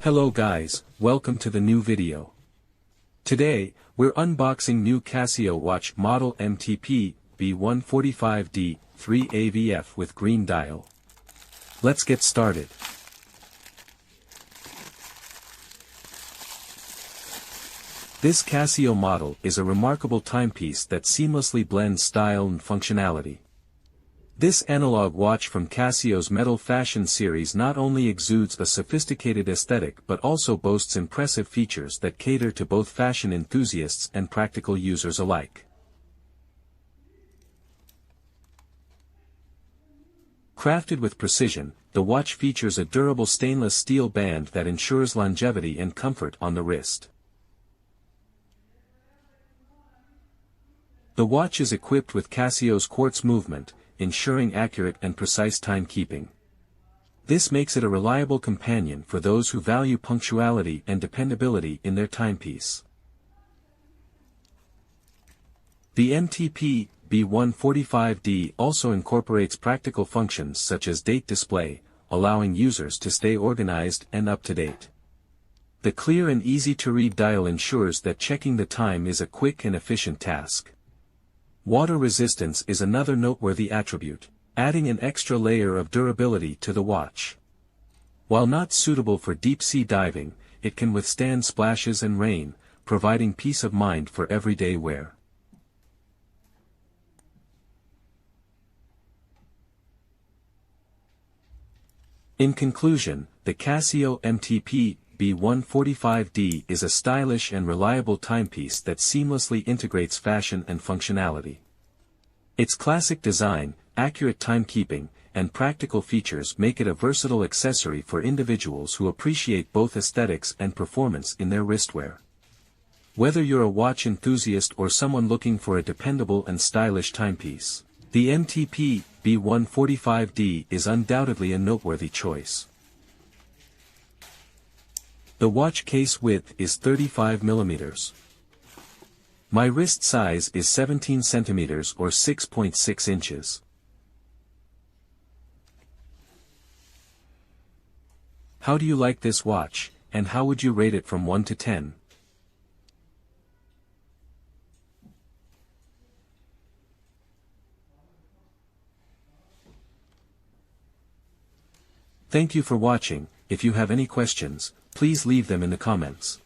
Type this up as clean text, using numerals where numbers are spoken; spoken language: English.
Hello guys, welcome to the new video. Today, we're unboxing new Casio watch model MTP-B145D-4A2VEF with green dial. Let's get started. This Casio model is a remarkable timepiece that seamlessly blends style and functionality. This analog watch from Casio's Metal Fashion series not only exudes a sophisticated aesthetic but also boasts impressive features that cater to both fashion enthusiasts and practical users alike. Crafted with precision, the watch features a durable stainless steel band that ensures longevity and comfort on the wrist. The watch is equipped with Casio's quartz movement, ensuring accurate and precise timekeeping. This makes it a reliable companion for those who value punctuality and dependability in their timepiece. The MTP-B145D also incorporates practical functions such as date display, allowing users to stay organized and up to date. The clear and easy-to-read dial ensures that checking the time is a quick and efficient task. Water resistance is another noteworthy attribute, adding an extra layer of durability to the watch. While not suitable for deep-sea diving, it can withstand splashes and rain, providing peace of mind for everyday wear. In conclusion, the Casio MTP-B145D is a stylish and reliable timepiece that seamlessly integrates fashion and functionality. Its classic design, accurate timekeeping, and practical features make it a versatile accessory for individuals who appreciate both aesthetics and performance in their wristwear. Whether you're a watch enthusiast or someone looking for a dependable and stylish timepiece, the MTP-B145D is undoubtedly a noteworthy choice. The watch case width is 35 mm. My wrist size is 17 cm or 6.6 inches. How do you like this watch, and how would you rate it from 1 to 10? Thank you for watching. If you have any questions, please leave them in the comments.